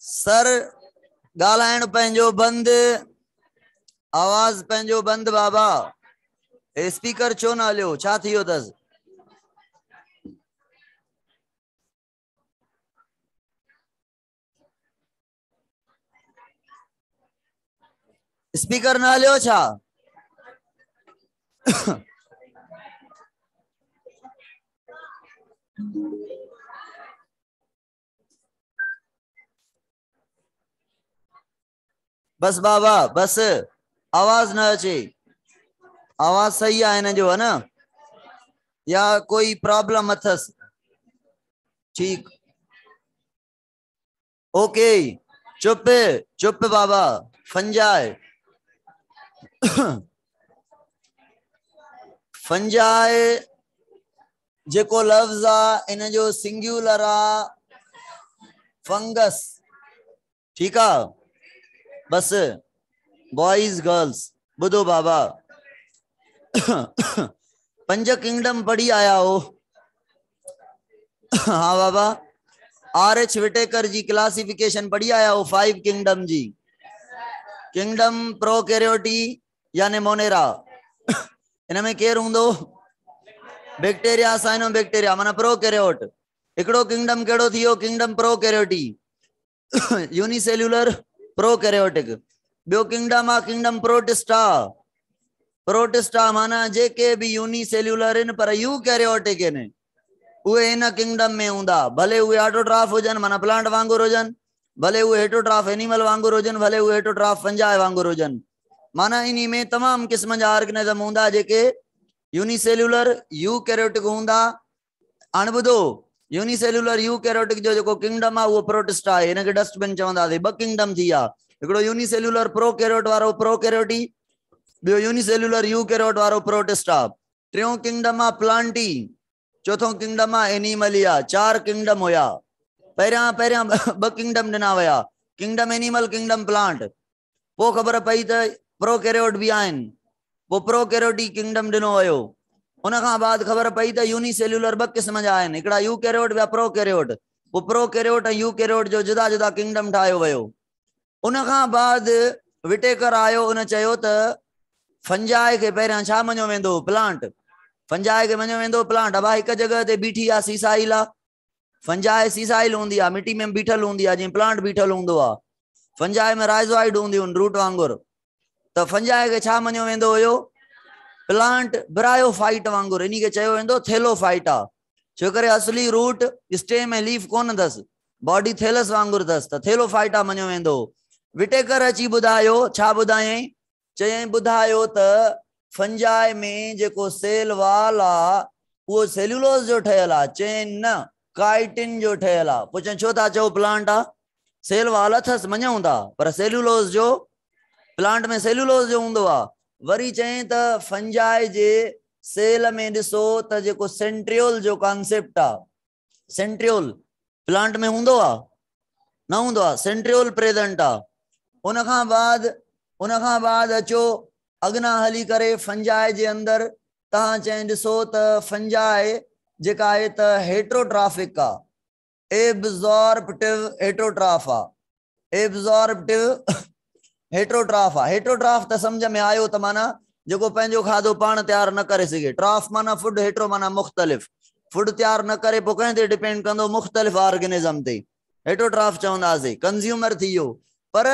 Sir गालायण पंहिंजो बंदि, आवाज पंहिंजो बंदि बाबा। स्पीकर छो न हलियो, छा थियो अथसि? स्पीकर न हलियो छा? बस बाबा बस, आवाज न अचे। आवाज सही है हिन जो, है न? या कोई प्रॉब्लम अथस? ठीक, ओके। चुप चुप बाबा, फंजाए फंजाए जेको लफ्ज आ इन जो सिंगुलर आ फंगस। ठीक है, बस बॉयज गर्ल्स बुधो बाबा। पंज किंगडम पढ़ी आया हो? हाँ बाबा, RH विटेकर जी क्लासिफिकेशन पढ़ी आया हो 5 किंगडम जी? किंगडम प्रोकैरियोटी यानी मोनेरा, इनमें केर हूंदो? बैक्टीरिया, साइनो बैक्टीरिया माना प्रोकैरियोट। एकड़ो किंगडम केड़ो थियो? Kingdom Prokaryotae, unicellular prokaryotic. बियो किंगडम आ किंगडम प्रोटिस्टा। प्रोटिस्टा माना जेके भी यूनिसेल्युलर इन पर यूकैरियोटिक इन, उहे इन किंगडम में हूंदा। भले उहे ऑटोट्रॉफ हुजन माना प्लांट वांगुर हुजन, भले उहे हेटरोट्रॉफ एनिमल वांगुर हुजन, भले उहे हेटरोट्रॉफ फंजाई वांगुर हुजन। माना इन्हीं में तमाम किस्म जा ऑर्गेनिज्म हूंदा जेके यूनिसेल्युलर यूकैरियोटिक हूंदा। हाणे ॿुधो, यूनिसेल्युलर यूकैरियोटिक जो जेको किंगडम आहे उहो प्रोटिस्टा आहे। इनखे डस्टबिन चवंदासीं। ॿ किंगडम थी विया, हिकिड़ो यूनिसेल्युलर प्रोकैरियोट वारो प्रोकैरियोटी, ॿियो यूनिसेल्युलर यूकैरियोट वारो प्रोटिस्टा। टियों किंगडम आहे प्लांटी, चौथों किंगडम आहे एनिमलिया। 4 किंगडम हुया। पहिरियां पहिरियां 2 किंगडम ॾिना विया, किंगडम एनिमल, किंगडम प्लांट। पोइ ख़बर पई त प्रोकैरियोट भी आहिनि, पोइ प्रोकैरियोटी किंगडम ॾिनो वियो। उन खां बाद ख़बर पई त यूनिसेल्युलर 2 क़िस्म जा आहिनि, हिकिड़ा यूकैरियोट ॿिया प्रोकैरियोट। पोइ प्रोकैरियोट ऐं यूकैरियोट जो जुदा जुदा किंगडम ठाहियो वियो। उन खां बाद विटेकर आयो, उन चयो त फंजाई खे पहिरियां छा मञियो वेंदो? प्लांट। फंजाई खे मञियो वेंदो प्लांट। अब हिकु जगह ते बीठी आहे सीसाइल आहे। फंजाई सीसाइल हूंदी आहे, मिट्टी में बीठल हूंदी आहे, जीअं प्लांट बीठल हूंदो आहे। फंजाई में राइज़ोइड हूंदियूं आहिनि, रूट वांगुरु। त फंजाई खे छा मञियो वेंदो हुयो? प्लांट ब्रायोफाइट वांगुरु। इन खे चयो वेंदो थेलोफाइट आहे, छो करे असली रूट स्टेम ऐं लीफ कोन अथसि, बॉडी थेलस वांगुरु अथसि, त थेलोफाइट आहे मञियो वेंदो। विटेकर अची ॿुधायो, छा ॿुधायईं? चयईं ॿुधायो त फंजाई में जेको सेल वाल आहे उहो सेल्यूलोज जो ठहियल आहे। चयईं न, काइटिन जो ठहियल आहे। पुछे छो था चओ प्लांट आहे? सेल वाल अथसि मञूं था, पर सेल्यूलोज जो, प्लांट में सेल्यूलोज जो हूंदो आहे। वरी चयईं त फंजाई जे सेल में ॾिसो त जेको सेंट्रियोल जो कॉन्सेप्ट आहे, सेंट्रियोल प्लांट में हूंदो आहे? न हूंदो आहे, सेंट्रियोल प्रेजेंट आहे। उन खां बाद अचो अॻिना हली करे फंजाई जे अंदरि तव्हां चई ॾिसो त फंजाई जेका आहे त हेट्रोट्राफिक आहे, एब्जॉर्प्टिव हेट्रोट्राफ आहे। एब्जॉर्प्टिव हेट्रोट्राफ आहे। हेट्रोट्राफ त समझ में आयो त माना जेको पंहिंजो खाधो पाण तैयार न करे सघे। ट्राफ माना फूड, हेट्रो माना मुख़्तलिफ़। फूड तैयार न करे पोइ कंहिं ते डिपेंड कंदो? मुख़्तलिफ़ ऑर्गेनिज्म ते। हेट्रोट्राफ चवंदासीं, कंज्यूमर थी वियो। पर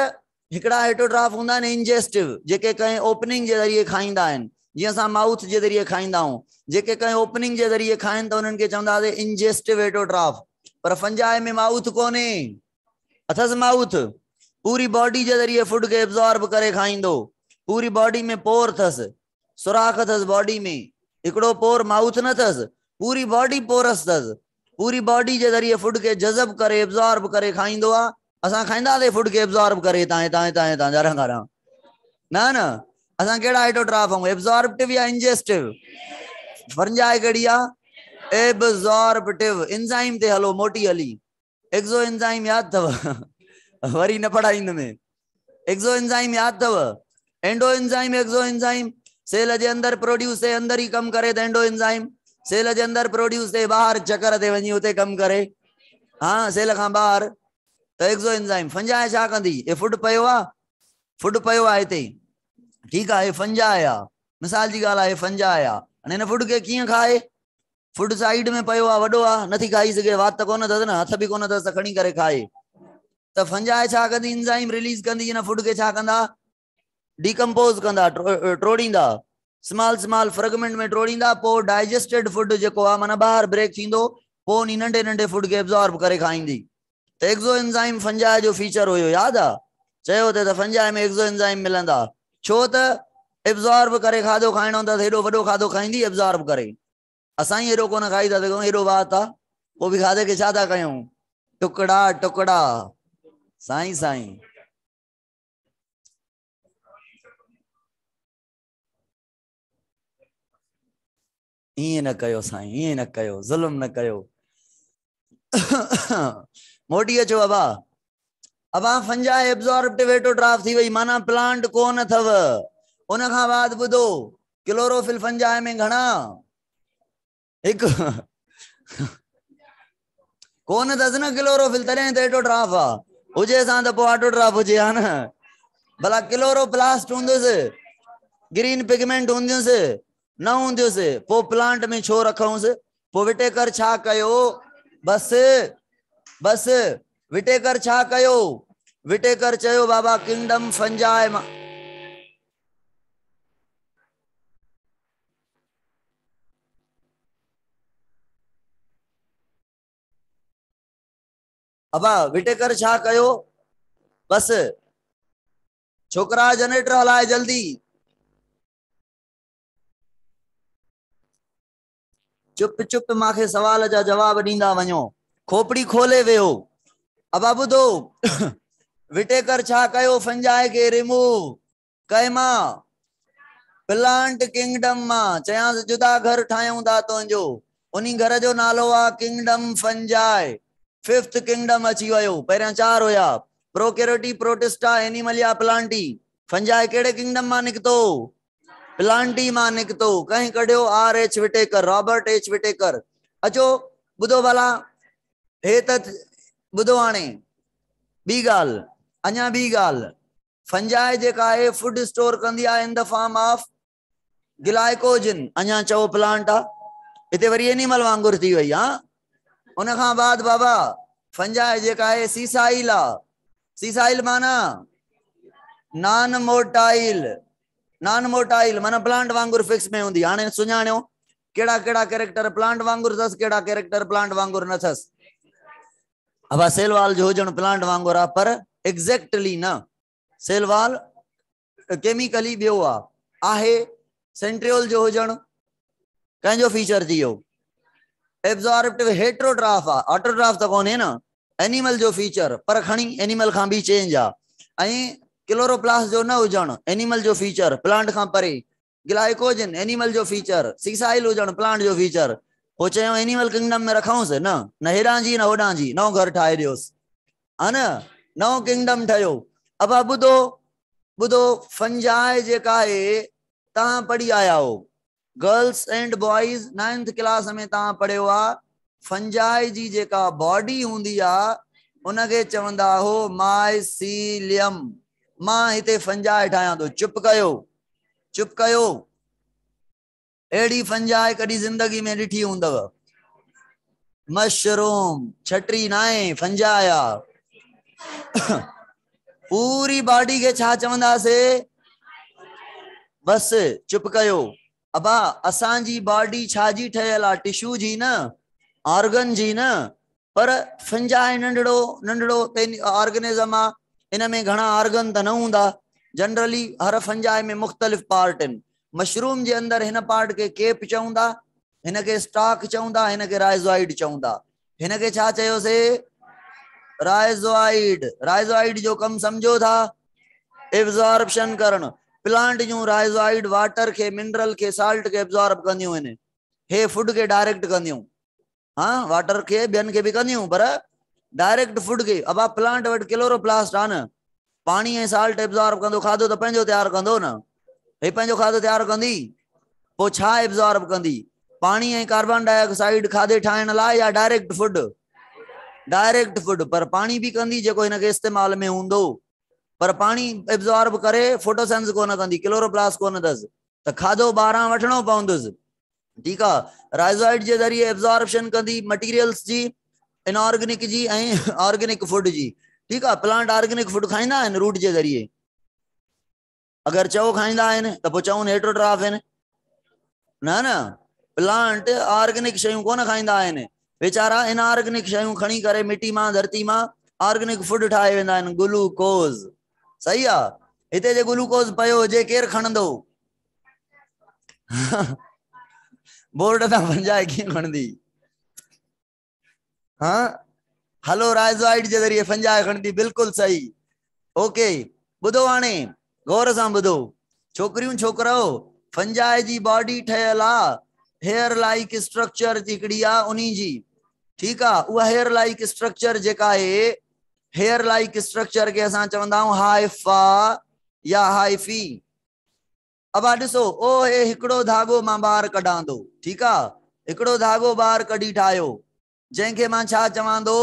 हिकिड़ा हेट्रोट्राफ हूंदा आहिनि इंजेस्टिव, जेके कंहिं ओपनिंग जे ज़रिए खाईंदा आहिनि, जीअं असां माउथ जे ज़रिए खाईंदा आहियूं। जेके कंहिं ओपनिंग जे ज़रिए खाइनि त उन्हनि खे चवंदासीं इंजेस्टिव हेट्रोट्राफ। पर फंजाई में माउथ कोन्हे, अथसि माउथ। पूरी बॉडी के जरिए फूड के एब्जॉर्ब करे खाइंदो। पूरी बॉडी में पोर अथसि, सुराख अथसि बॉडी में। हिकिड़ो पोर माउथ न अथसि, पूरी बॉडी पोरस अथसि। पूरी बॉडी के जरिए फूड के जज़ब करे एब्जॉर्ब करे खाइंदो आहे। असां खाईंदासीं फूड के एब्जॉर्ब करे हितां जरा न असां कहिड़ा हेट्रोट्राफ आहियूं? एब्जॉर्प्टिव या इंजेस्टिव? फंजाई कहिड़ी आहे? एब्जॉर्प्टिव। एंजाइम ते हलो, मोटी हली। एक्सो एंजाइम याद अथव? वरी न पढ़ाईंद में। एक्सो एंजाइम याद अथव? एंडो एंजाइम, एक्सो एंजाइम। सेल जे अंदर प्रोड्यूस थे, अंदर ही कम करे त एंडो एंजाइम। सेल जे अंदर प्रोड्यूस थे, ॿाहिरि चकर ते वञी उते कम करे। हाँ, सेल खां ॿाहिरि त एक्सो एंजाइम फंजाए छा कंदी ए फुड पयो आ हिते ठीक है फंजाए आ मिसाल जी गाल है फंजाए आ हिन फुड के किए खाए फुड साइड में पयो आ वडो आ नथी खाई सके वात कोन अथस न हथ भी कोन अथस त खणी करे खाए त फंजाए छा कंदी एंजाइम रिलीज कंदी हिन फुड के छा कंदा डिकम्पोज कंदा ट्रोड़ींदा स्मॉल स्मॉल फ्रेगमेंट में ट्रोड़ींदा पो डाइजेस्टेड फुड जेको आ माना बाहर ब्रेक थींदो पो नी नंढे नंढे फुड के एब्जॉर्ब करे खाईंदी त एक्सो एंजाइम फंजाए जो फीचर हुयो याद आ चयो ते त फंजाए में एक्सो एंजाइम मिलंदा छो त एब्जॉर्ब करे खाधो खाइणो त हेडो वडो खाधो खाईंदी एब्जॉर्ब करे असां ही हेडो कोन खाई था सघूं हेडो बात आ पो भी खाधे के छा था कयूं टुकड़ा टुकड़ा साईं साईं ये न कयो साईं ये न कयो जुल्म न कयो मोटी अचो अबा फंजाए एब्जॉर्ब वेटोट्राफ थी वही माना प्लांट कोन अथव उन खां बाद बुधो क्लोरोफिल फंजाए में घणा एक कोन अथस न क्लोरोफिल तॾहिं त एटोट्राफ आ हुजे सां त पोइ ऑटोट्राफ हुजे हा न भला क्लोरोप्लास्ट हूंदुसि ग्रीन पिगमेंट हूंदुसि न हूंदुसि पोइ प्लांट में छो रखऊंसि पोइ विटेकर छा कयो बस बस विटेकर छा कयो विटेकर चयो बाबा किंगडम फंजाए अबा विटेकर छा कयो बस छोकरा जनरेटर हलाए जल्दी चुप चुप माखे सवाल जा जवाब ॾींदा वञो खोपड़ी खोले वियो अबा ॿुधो विटेकर छा कयो फंजाए के रिमूव कए मां प्लांट किंगडम मां चयांसि जुदा घर ठाहियूं था तुंहिंजो उन्ही घर जो नालो आ किंगडम फंजाए फिफ्थ किंगडम अची वियो पहिरियां 4 हुया प्रोकैरियोटी प्रोटिस्टा एनिमलिया प्लांटी फंजाए कहिड़े किंगडम मां निकतो प्लांटी मां निकतो कहीं कढियो R.H. Whittaker Robert H. Whittaker अचो ॿुधो भला हे त ॿुधो हाणे ॿी ॻाल्हि अञा ॿी ॻाल्हि फंजाए जेका आहे फूड स्टोर कंदी आहे in the form of glycogen अञा चओ प्लांट आ हिते वरी एनिमल वांगुर थी वई हा उन खां बाद बाबा फंजाए जेका आहे सीसाइल आ सीसाइल माना नॉन मोटाइल माना प्लांट वांगुर फिक्स में हूंदी हाणे सुञाणियो केड़ा केड़ा कैरेक्टर प्लांट वांगुर अथस केड़ा कैरेक्टर प्लांट वांगुर न अथस अब सेलवाल जो हुजण प्लांट वांगुर आ पर एग्जैक्टली न सेलवाल केमिकली बियो आहे सेंट्रियोल जो हुजण कंहिंजो फीचर थी वियो एब्जॉर्बिव हेट्रोट्राफ आ ऑटोट्राफ त कोन्हे न एनिमल जो फीचर पर खणी एनिमल खां भी चेंज आ क्लोरोप्लास्ट जो न हुजण एनिमल जो फीचर प्लांट खां परे ग्लाइकोजन एनिमल जो फीचर सीसाइल हुजण प्लांट जो फीचर वो चयो एनिमल किंगडम में रखऊंसि न हेॾां जी न होॾां जी नओं घर ठाहे ॾियोसि हा न नओं किंगडम ठहियो अब ॿुधो ॿुधो फंजाए जेका आहे तव्हां पढ़ी आया हो girls and boys 9th class में तव्हां पढ़ियो आहे फंजाए जी जेका बॉडी हूंदी आहे उनखे चवंदा हो माइसीलियम मां हिते फंजाए ठाहियां थो चुप कयो एड़ी फंजाए कदी जिंदगी में ॾिठी हूंदव मशरूम छटरी नाए फंजाया पूरी बॉडी के छा चवंदासे बस चुप कयो अबा असांजी बॉडी छाजी ठयल आ टिश्यू जी न ऑर्गन जी न पर फंजाए नंढड़ो नंढड़ो ऑर्गेनिज्म आ इन में घणा ऑर्गन त न हूंदा जनरली हर फंजाए में मुख्तलिफ पार्ट आहिनि मशरूम जे अंदर हिन पार्ट के केप चवंदा हिन के स्टॉक चवंदा हिन के राइज़ोइड चवंदा हिन के छा चयोसे राइज़ोइड जो कम समझो था एब्जॉर्प्शन करण प्लांट जो राइज़ोइड वाटर के मिनरल के साल्ट के एब्जॉर्ब कंदियूं आहिनि हे फूड के डायरेक्ट कंदियूं हाँ वाटर के बियन के भी कंदियूं पर डायरेक्ट फूड के अब प्लांट वट क्लोरोप्लास्ट आ न पानी ऐं साल्ट एब्जॉर्ब कंदो खाधो त पंहिंजो तैयार कंदो न हे पंहिंजो खाधो तैयार कंदी पोइ छा एब्जॉर्ब कंदी पानी ऐं कार्बन डाइऑक्साइड खाधे ठाहिण लाइ या डायरेक्ट फूड डायरेक्ट फूड पर पानी भी कंदी जेको इनके इस्तेमाल में हूंदो पर पानी एब्जॉर्ब करे फोटोसेंस कोन कंदी क्लोरोप्लास्ट कोन दस त खाधो ॿाहिरां वठणो पवंदुसि ठीक है राइजोइड जे जरिए एब्जॉर्प्शन कंदी मटीरियल्स जी इनऑर्गेनिक जी ऑर्गेनिक फूड जी ठीक है प्लांट ऑर्गेनिक फूड खाइंदा आहिनि रूट जे जरिए अगर चओ खाइंदा आहिनि त पोइ चऊं हेट्रोट्राफ आहिनि न न प्लांट ऑर्गेनिक शयूं कोन खाइंदा आहिनि बेचारा इनऑर्गेनिक शयूं खणी करे मिट्टी मां धरती मां ऑर्गेनिक फूड ठाहे वेंदा आहिनि ग्लूकोज सही आहे हिते जे ग्लूकोज पयो हुजे केरु खणंदो बोर्ड तां पंजाए कीअं खणंदी हाँ हलो राइजोइड जे जरिए फंजाए खणंदी बिल्कुलु सही ओके ॿुधो हाणे गौर सां ॿुधो छोकिरियूं छोकिरो फंजाए जी बॉडी ठहियल आहे हेयर लाइक स्ट्रक्चर हिकिड़ी आहे उन्ही जी ठीक है उहा हेयर लाइक स्ट्रक्चर जेका है हेयर लाइक स्ट्रक्चर के असां चवंदा आहियूं हाइफा या हाइफी अब ॾिसो ओ हे हिकिड़ो धागो मां ॿाहिरि कढां थो ठीक है हिकिड़ो धागो ॿाहिरि कढी ठाहियो जंहिंखे मां छा चवां थो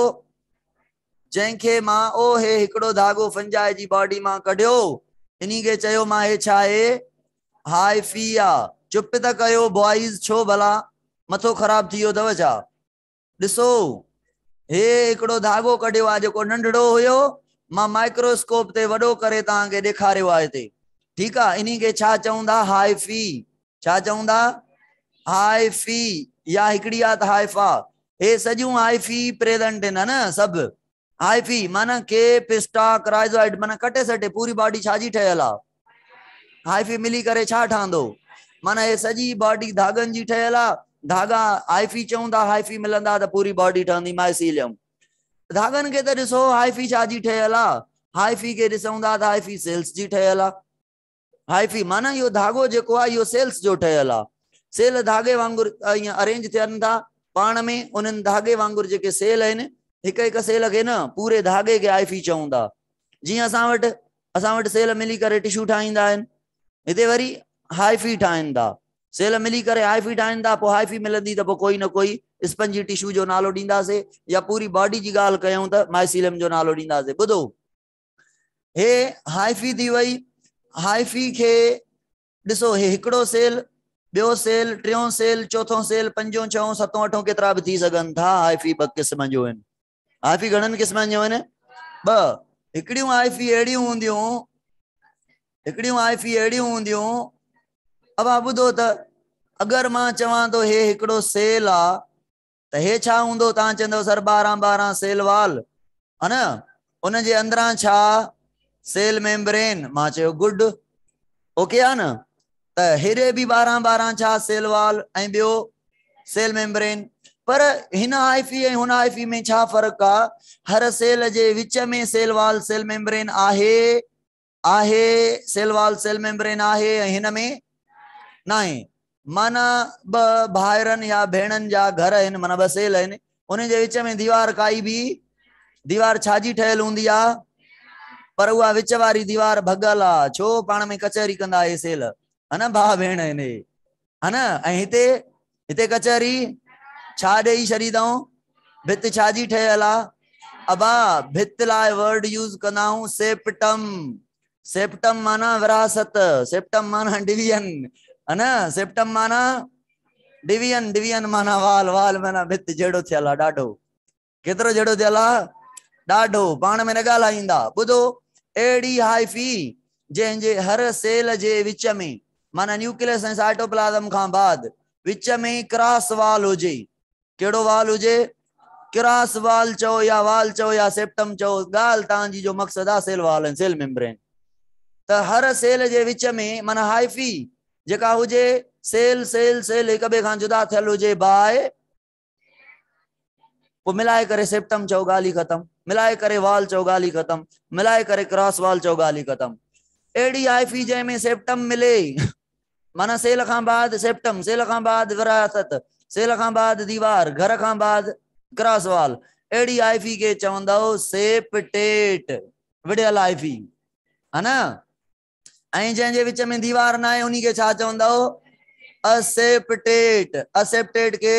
जंहिंखे मां ओ हे हिकिड़ो धागो फंजाए जी बॉडी मां कढियो इन्ही खे चयो मां हे छा आहे हाइफी आहे चुप त कयो बॉइज़ छो भला मथो ख़राब थी वियो अथव छा ॾिसो हे हिकिड़ो धागो कढियो आहे जेको नंढड़ो हुयो मां माइक्रोस्कोप ते वॾो करे तव्हांखे ॾेखारियो आहे हिते ठीक आहे इन्ही खे छा चवंदा हाइफी छा चवंदा हाइफी या हिकिड़ी आहे त हाइफा हे सॼियूं हाइफी प्रेजेंट आहिनि न सभु हाइफी माना केप स्टॉक राइजोइड माना कटे सटे पूरी बॉडी छाजी ठहियल आहे हाइफी मिली करे छा ठहंदो माना हे सॼी बॉडी धागनि जी ठहियल आहे धागा हाइफी चऊं था हाइफी मिलंदा त पूरी बॉडी ठहंदी माइसीलियम धागनि खे त ॾिसो हाइफी छाजी ठहियल आहे हाइफी खे ॾिसूं था त हाइफी सेल्स जी ठहियल आहे हाइफी माना इहो धागो जेको आहे इहो सेल्स जो ठहियल आहे सेल धागे वांगुरु ईअं अरेंज थियनि था पाण में उन्हनि धागे वांगुरु जेके सेल आहिनि हिक हिक सेल खे न पूरे धागे खे हाइफी चऊं था जीअं असां वटि सेल मिली करे टिश्यू ठाहींदा आहिनि हिते वरी हाइफी ठाहिनि था सेल मिली करे हाइफी ठाहिनि था पोइ हाइफी मिलंदी त पोइ कोई न कोई स्पंजी टिश्यू जो नालो ॾींदासीं या पूरी बॉडी जी ॻाल्हि कयूं त माइसीलियम जो नालो ॾींदासीं ॿुधो हे हाइफी थी वई हाइफी खे ॾिसो हे हिकिड़ो सेल ॿियो सेल टियों सेल चौथों सेल पंजों छहों सतों अठों केतिरा बि थी सघनि था हाइफी ॿ क़िस्म जो आहिनि हाइफी घणनि क़िस्मनि जो आहिनि ॿ हिकिड़ियूं हाइफी अहिड़ियूं हूंदियूं अब ॿुधो त अगरि मां चवां थो हे हिकिड़ो सेल आहे त हे छा हूंदो तव्हां चवंदव सर 12 सेल वाल है न उन जे अंदरां छा सेल मेम्ब्रेन मां चयो गुड ओके आहे न त हेॾे बि 12 छा सेल वाल ऐं ॿियो सेल मेम्ब्रेन पर हिन हाइफी ऐं हुन हाइफी में छा फ़र्क़ु आहे हर सेल जे विच में सेल वाल सेल मेम्ब्रेन आहे सेल वाल सेल मेम्ब्रेन आहे ऐं हिन में न आहे माना ॿ भाइरनि या भेणनि जा घर आहिनि माना ॿ सेल आहिनि उन जे विच में दीवार काई बि दीवार छाजी ठहियल हूंदी आहे पर उहा विच वारी दीवार भॻल आहे छो पाण में कचहरी कंदा हे सेल है न भाउ भेण आहिनि है न ऐं हिते कचहरी छा ॾेई छॾींदऊं भित छाजी ठहियल आहे अबा भित लाइ वर्ड यूज़ कंदा आहियूं सेप्टम माना विरासत सेप्टम माना डिवीजन है न सेप्टम माना डिवीजन माना वाल माना भित जहिड़ो थियल आहे ॾाढो केतिरो जहिड़ो थियल आहे ॾाढो पाण में न ॻाल्हाईंदा ॿुधो अहिड़ी हाइफी जंहिंजे हर सेल जे विच में माना न्यूक्लियस ऐं साइटोप्लाज़म खां बाद विच में क्रॉस वाल हुजे कहिड़ो वाल हुजे क्रॉस वाल चओ या वाल चओ या सेप्टम चओ ॻाल्हि तव्हांजी जो मक़सदु आहे सेल वाल ऐं सेल मेम्ब्रेन त हर सेल जे विच में माना हाइफी जेका हुजे सेल हिक ॿिए खां जुदा थियल हुजे बाए पोइ मिलाए करे सेप्टम चओ ॻाल्हि ई ख़तम मिलाए करे वाल चओ ॻाल्हि ई ख़तम मिलाए करे क्रॉस वाल चओ ॻाल्हि ई ख़तम अहिड़ी हाइफी जंहिंमें सेप्टम मिले माना सेल खां बाद सेप्टम सेल खां बाद विरासत सेल खां बाद दीवार घर खां बाद क्रॉस वाल अहिड़ी हाइफी खे चवंदव सेप्टेट विढ़ियल हाइफी है न ऐं जंहिंजे विच में दीवार न आहे उन्ही खे छा चवंदव असेप्टेट के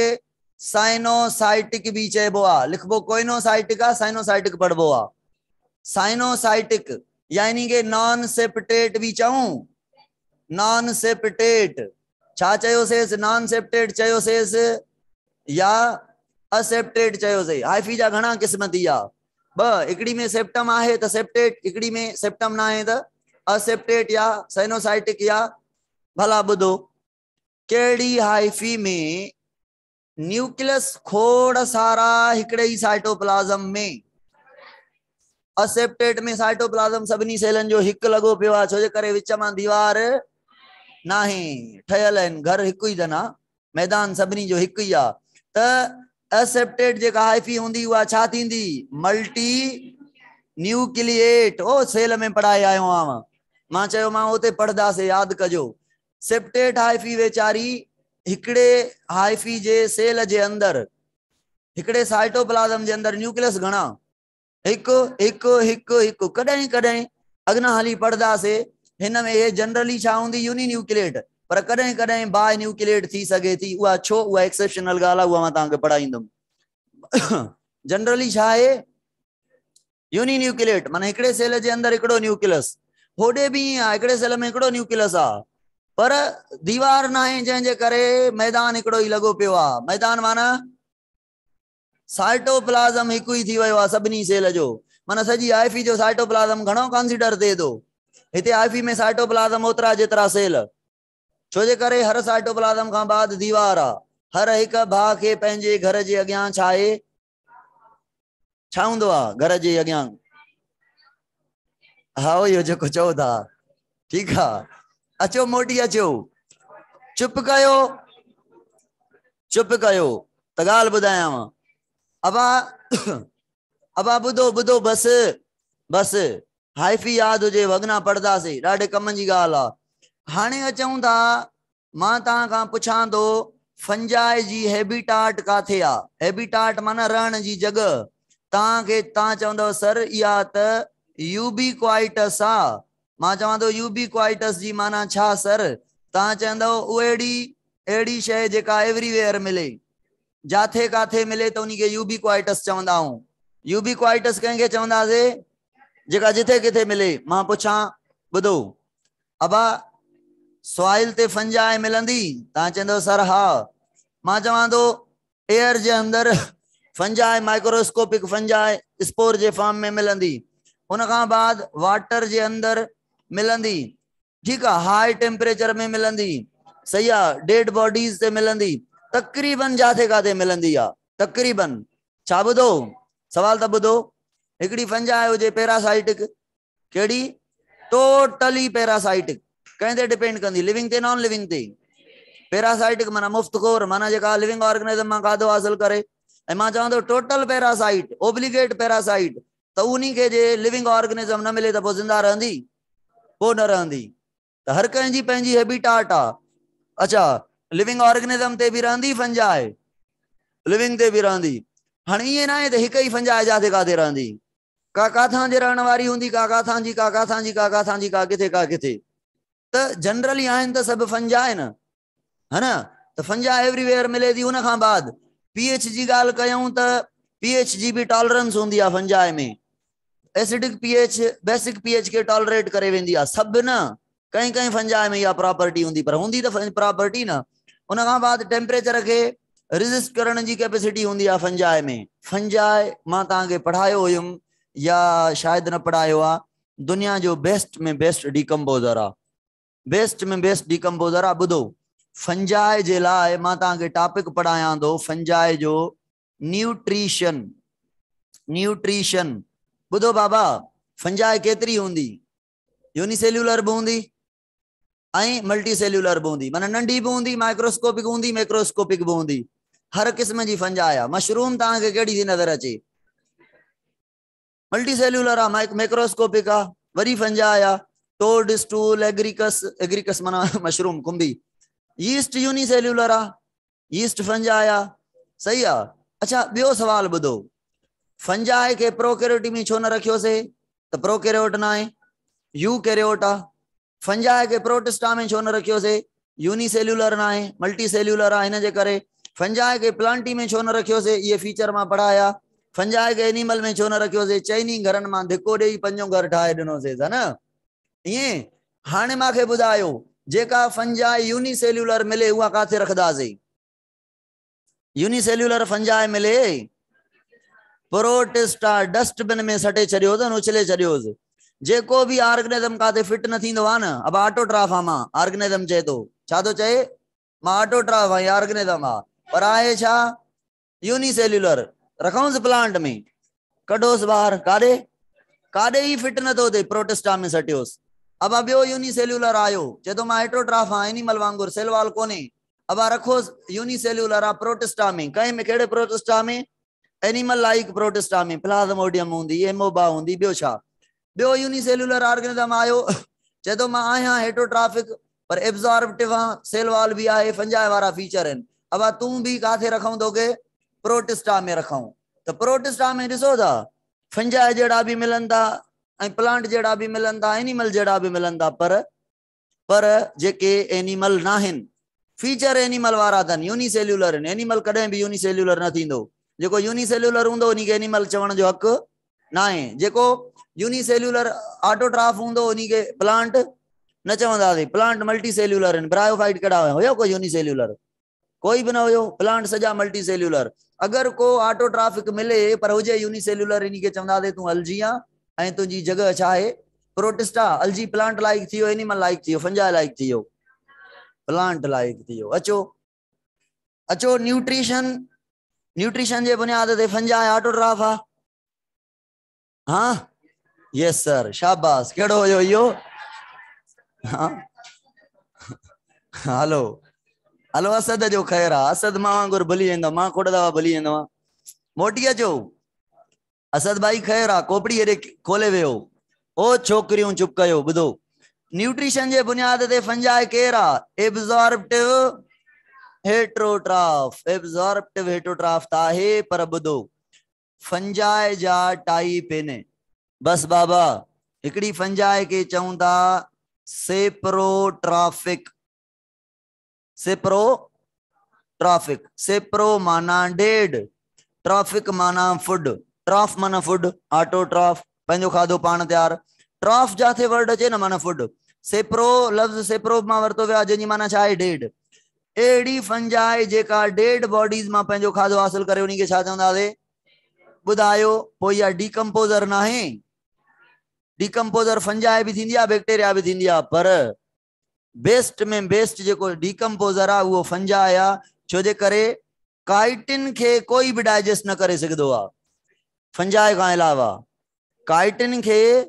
साइनोसाइटिक भी चइबो आहे, लिखबो कोइनोसाइटिक आहे, साइनोसाइटिक पढ़बो आहे। साइनोसाइटिक यानी कि नॉन सेप्टेट भी चऊं, नॉन सेप्टेट छा चयोसीं, नॉन सेप्टेट चयोसीं या असेप्टेट चयोसीं। हाइफी जा घणा क़िस्म थी विया, ब, हिकिड़ी में सेप्टम आहे त सेप्टेट, हिकिड़ी में सेप्टम न आहे त असेप्टेट या साइनोसाइटिक या। भला ॿुधो, कहिड़ी हाइफी में न्यूक्लियस खोड़ सारा हिकिड़े ही साइटोप्लाज्म में, असेप्टेट में साइटोप्लाज्म सभिनी सेलन जो हिकु लॻो पियो आहे, छो जे करे विच मां दीवार नाहे, ठहियल आहिनि, घर हिकु ई अथनि, हा, मैदान सभिनी जो हिकु ई आहे। त असेप्टेट जेका हाइफी हूंदी उहा छा थींदी, मल्टी न्यूक्लिएट। ओ सेल में पढ़ाए आयो आहियां मां, चयो मां उते पढ़ंदासीं, यादि कजो। सेप्टेट हाइफी वेचारी हिकिड़े हाइफी जे सेल जे अंदर, हिकिड़े साइटोप्लाज्म जे अंदर न्यूक्लियस घणा, हिकु हिकु हिकु हिकु, कॾहिं कॾहिं अॻिना हली पढ़ंदासीं हिन में हे जनरली छा हूंदी, यूनि न्यूक्लिएट, पर कॾहिं कॾहिं बाय न्यूक्लिएट थी सघे थी, उहा छो, उहा एक्सेप्शनल ॻाल्हि आहे, उहा मां तव्हांखे पढ़ाईंदुमि। जनरली छा आहे, यूनि न्यूक्लिएट माना हिकिड़े सेल जे अंदर हिकिड़ो न्यूक्लियस, होॾे बि ईअं आहे, हिकिड़े सेल में हिकिड़ो न्यूक्लियस आहे, पर दीवार न आहे, जंहिंजे करे मैदान हिकिड़ो ई लॻो पियो आहे। मैदान माना साइटोप्लाज्म हिकु ई थी वियो आहे सभिनी सेल जो, माना सॼी हाइफी जो साइटोप्लाज्म घणो कंसीडर थिए थो। हिते हाइफी में साइटोप्लाज्म ओतिरा जेतिरा सेल, छो जे करे हर साइटोप्लाज्म खां बाद दीवार आहे। हर हिकु भाउ खे पंहिंजे घर जे अॻियां छा आहे, छा हूंदो आहे घर जे अॻियां, हा इहो जेको चओ था, ठीकु आहे, अचो मोटी अचो, चुप कयो, चुप कयो, त ॻाल्हि ॿुधायांव। अबा अबा ॿुधो ॿुधो, बस बस, हाइफी यादि हुजे, वगना पढ़ंदासीं, ॾाढे कम जी ॻाल्हि आहे। हाणे अचूं था, मां तव्हां खां पुछां थो, फंजाई जी हैबिटाट काथे आहे? हैबिटाट माना रहण जी जॻह। तव्हांखे, तव्हां चवंदव सर इहा त यूबीक्वाइटस आहे। मां चवां थो यूबीक्वाइटस जी माना छा सर? तव्हां चवंदव उहा अहिड़ी शइ जेका एवरीवेयर मिले, जाथे काथे मिले त उनखे यूबीक्वाइटस चवंदा आहियूं। यूबीक्वाइटस कंहिंखे चवंदासीं? जेका जिथे किथे मिले। मां पुछां, ॿुधो, अबा सॉइल ते फंजाई मिलंदी? तव्हां चवंदव सर हा। मां चवां थो एयर जे अंदर फंजाई, माइक्रोस्कोपिक फंजाई स्पोर जे फॉर्म में मिलंदी, उन खां बाद वाटर जे अंदर मिलंदी, ठीकु आहे, हाई टेम्परेचर में मिलंदी, सही आहे, डेड बॉडीज ते मिलंदी, तक़रीबन जाथे काथे मिलंदी आहे, तक़रीबन। छा ॿुधो, सवाल त ॿुधो, हिकिड़ी फंजाई हुजे पैरासाइटिक, कहिड़ी? टोटली पैरासाइटिक, कंहिं ते डिपेंड कंदी, लिविंग ते नॉन लिविंग ते? पैरासाइटिक माना मुफ्तखोर, माना जेका लिविंग ऑर्गेनिज्म मां खाधो हासिल करे। ऐं मां चवां थो टोटल पैरासाइट, ओब्लिगेट पैरासाइट, त उन्हीं खे जे लिविंग ऑर्गेनिज्म न मिले त पोइ ज़िंदा रहंदी? पोइ न रहंदी। त हर कंहिंजी पंहिंजी हैबिटाट आहे। अच्छा, लिविंग ऑर्गेनिज्म ते बि रहंदी फंजाई, लिविंग ते बि रहंदी। हाणे ईअं न आहे त हिकु ई फंजाई जाथे काथे रहंदी, का काथां जे रहण वारी हूंदी, का काथां जी, का काथां जी, का काथां जी, का किथे का किथे। त जनरली आहिनि त सभु फंजाई न, है न? त फंजाई एवरीवेयर मिले थी। उन खां बाद पीएच जी ॻाल्हि कयूं त पीएच जी बि टॉलरेंस हूंदी आहे फंजाई में। एसिडिक पीएच, बेसिक पीएच के टॉलरेट करे वेंदी आहे, सभु न, कई कई फंजाई में इहा प्रॉपर्टी हूंदी, पर हूंदी त प्रॉपर्टी न। उन खां बाद टेम्परेचर खे रेजिस्ट करण जी कैपेसिटी हूंदी आहे फंजाई में। फंजाई मां तव्हांखे पढ़ायो हुयुमि या शायदि न पढ़ायो आहे, दुनिया जो बेस्ट में बेस्ट डिकम्पोज़र आहे, बेस्ट में बेस्ट डिकम्पोज़र आहे। ॿुधो, फंजाई जे लाइ मां तव्हांखे टॉपिक पढ़ायां थो, फंजाई जो न्यूट्रिशन। न्यूट्रिशन ॿुधो बाबा, फंजाई केतिरी हूंदी? यूनिसेल्यूलर बि हूंदी ऐं मल्टी सेल्यूलर बि हूंदी, माना नंढी बि हूंदी, माइक्रोस्कोपिक हूंदी, मैक्रोस्कोपिक बि हूंदी, हर क़िस्म जी फंजाई आहे। मशरूम तव्हांखे कहिड़ी थी नज़र अचे? मल्टी सेल्यूलर आहे, मैक्रोस्कोपिक आहे, वरी फंजाई आहे। टोड स्टूल, एग्रिकस, एग्रिकस माना मशरूम, कुंभी। यीस्ट यूनिसेल्यूलर आहे, यीस्ट फंजाई आहे, सही आहे। अच्छा, ॿियो सवाल ॿुधो, फंजाई खे प्रोकैरियोट में छो न रखियोसीं? त प्रोकैरियोट न आहे, यूकैरियोट आहे। फंजाई खे प्रोटिस्टा में छो न रखियोसीं? यूनिसेल्यूलर न आहे, मल्टी सेल्यूलर आहे, हिन जे करे। फंजाए के प्लांटी में छो न रखियोसीं, ये फीचर मां पढ़ाया। फंजाए के एनिमल में छो न रखियोसीं, चइनी घरनि मां धिको ॾेई पंजो घर ठाहे ॾिनोसीं न। ईअं हाणे मूंखे ॿुधायो, जेका फंजाए यूनिसेल्यूलर मिले उहा काथे रखंदासीं? यूनिसेल्यूलर फंजाए मिले प्रोटिस्टा डस्टबिन में सटे छॾियोसि, उछले छॾियोसि। जेको भी ऑर्गेनिज्म काथे फिट न थींदो आहे न, अब ऑटोट्राफ आहे मां, ऑर्गेनिज्म चए थो, छा थो चए? मां ऑटोट्राफ आहियां, ऑर्गेनिज्म आहे, पर आहे छा? यूनिसेल्यूलर। रखूंसि प्लांट में, कढोसि ॿाहिरि, काॾे काॾे ही फिट नथो थिए, प्रोटिस्टा में सटियोसि। अब ॿियो यूनिसेल्यूलर आयो, चए थो मां हेटरोट्राफ आहियां, एनिमल वांगुरु, सेल वॉल कोन्हे। अब रखोसि यूनिसेल्यूलर आहे प्रोटिस्टा में, कंहिं में? कहिड़े प्रोटिस्टा में? एनिमल लाइक प्रोटिस्टा में प्लाज्मोडियम हूंदी, एमोबा हूंदी, ॿियो छा? ॿियो यूनिसेल्यूलर ऑर्गेनिज्म आयो, चए थो मां आहियां हेटरोट्राफिक पर एब्जॉर्बिटिव आहे, सेल वॉल भी आहे, फंजाए वारा फीचर आहिनि। अब तूं भी काथे रखूं तोखे? प्रोटिस्टा में रखूं। तो प्रोटिस्टा में ॾिसो था फंजाए जहिड़ा भी मिलनि था ऐं प्लांट जहिड़ा भी मिलनि था, एनिमल जहिड़ा भी मिलनि था, पर जेके एनिमल न आहिनि, फीचर एनिमल वारा अथनि, यूनिसेल्यूलर आहिनि। एनिमल कॾहिं भी यूनिसेल्यूलर न थींदो। जेको यूनिसेल्यूलर हूंदो उन खे एनिमल चवण जो हक़ न आहे। जेको यूनिसेल्यूलर ऑटोट्राफ हूंदो उन खे प्लांट न चवंदासीं। प्लांट मल्टी सेल्यूलर आहिनि। ब्रायोफाइट कहिड़ा हुयो? कोई यूनिसेल्यूलर? कोई भी न हुयो। प्लांट सॼा मल्टी सेल्यूलर। अगर को ऑटोट्राफिक मिले पर हुजे यूनिसेल्यूलर, इन खे चवंदासीं तूं अलजी आहे ऐं तुंहिंजी जगह छा आहे? प्रोटिस्टा। अलजी प्लांट लाइक थी वियो, एनिमल लाइक थी वियो, फंजाए लाइक थी वियो, प्लांट लाइक थी वियो। अचो अचो, न्यूट्रिशन, न्यूट्रिशन जे बुनियाद ते फंजाए ऑटोट्राफ आहे। हाँ यस सर, शाबाश। कहिड़ो हुयो इहो? हाँ हलो हलो, असद जो ख़ैर आहे। असद मां वांगुरु भुली वेंदो, मां खोड़ दफ़ा भुली वेंदो आहियां। मोटी अचो, असद भाई ख़ैर आहे। कोपड़ी हेॾे खोले वियो। ओ छोकिरियूं चुप कयो, ॿुधो। न्यूट्रिशन जे बुनियाद ते फंजाए केरु आहे? एब्जॉर्बिटिव हेटरोट्राफ। एब्जॉर्बिटिव हेटरोट्राफ त आहे, पर ॿुधो, फंजाए जा टाइप आहिनि। बस बाबा, हिकड़ी फंजाए के चऊं था सेप्रोट्राफिक। सेप्रोट्राफिक, सेप्रो माना डेड, ट्राफिक माना फूड। ट्राफ माना फूड, ऑटोट्राफ पंहिंजो खाधो पाण तैयार। ट्राफ जाथे वर्ड अचे न माना फूड। सेप्रो लफ्ज़ सेप्रो मां वरतो वियो आहे, जंहिंजी माना छा आहे? डेड। एड़ी फंजाए जेका डेड बॉडीज मां पंहिंजो खाधो हासिल करे, उन खे छा चवंदासीं? ॿुधायो। पोइ इहा डीकम्पोज़र न आहे। डीकम्पोज़र फंजाए भी थींदी आहे, बैक्टीरिया भी थींदी आहे, पर बेस्ट में बेस्ट जेको डीकम्पोज़र आहे उहो फंजाए आहे। छो जे करे काइटिन खे कोई भी डाइजेस्ट न करे सघंदो आहे। फंजाए खां अलावा काइटिन खे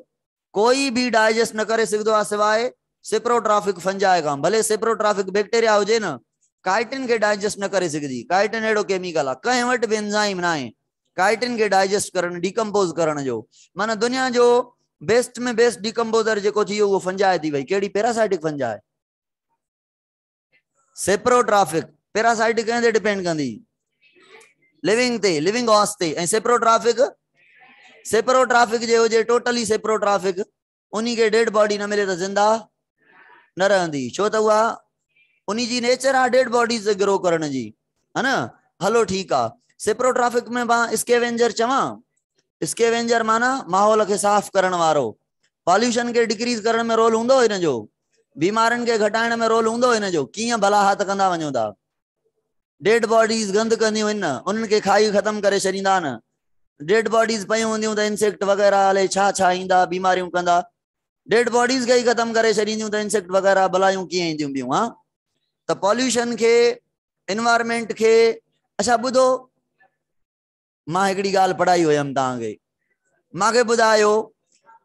कोई भी डाइजेस्ट न करे सघंदो आहे सिवाय सेप्रोट्राफिक फंजाए खां। भले सेप्रोट्राफिक बैक्टीरिया हुजे न, काइटिन खे डाइजेस्ट न करे सघंदी। काइटिन अहिड़ो केमिकल आहे, कंहिं वटि भी एंजाइम न आहे काइटिन खे डाइजेस्ट करण, डीकम्पोज करण जो। माना दुनिया जो बेस्ट में बेस्ट डीकम्पोज़र जेको थी वियो उहो फंजाए थी वई। कहिड़ी? Parasitic fungi. सेप्रोट्राफिक पैरासाइटिक कंहिं ते डिपेंड कंदी? लिविंग ते, लिविंग हॉर्स ते। ऐं सेप्रोट्राफिक, सेप्रोट्राफिक जे हुजे टोटली सेप्रोट्राफिक, उन्ही के डेड बॉडी न मिले त जिंदा न रहंदी। छो त उहा उन्ही जी नेचर आहे डेड बॉडीज ग्रो करण जी, है न। हलो ठीक आहे। सेप्रोट्राफिक में मां स्केवेंजर चवां। स्केवेंजर माना माहौल के साफ करण वारो। पॉल्यूशन के डिक्रीज करण में रोल हूंदो इन जो, बीमारनि के घटाइण में रोल हूंदो इन जो। कीअं भला हथ कंदा वञो था? डेड बॉडीज गंद कंदियूं आहिनि, उन्हनि खे खाई ख़त्म करे छॾींदा न। डेड बॉडीज पयूं हूंदियूं त इंसेक्ट वग़ैरह हले छा छा ईंदा, बीमारियूं कंदा। डेड बॉडीज खे ई ख़त्म करे छॾींदियूं त इंसेक्ट वग़ैरह बलायूं कीअं ईंदियूं ॿियूं? हाँ, त पॉल्यूशन के, एनवायरमेंट के। अच्छा ॿुधो, मां हिकिड़ी ॻाल्हि पढ़ाई हुयमि तव्हांखे। मूंखे ॿुधायो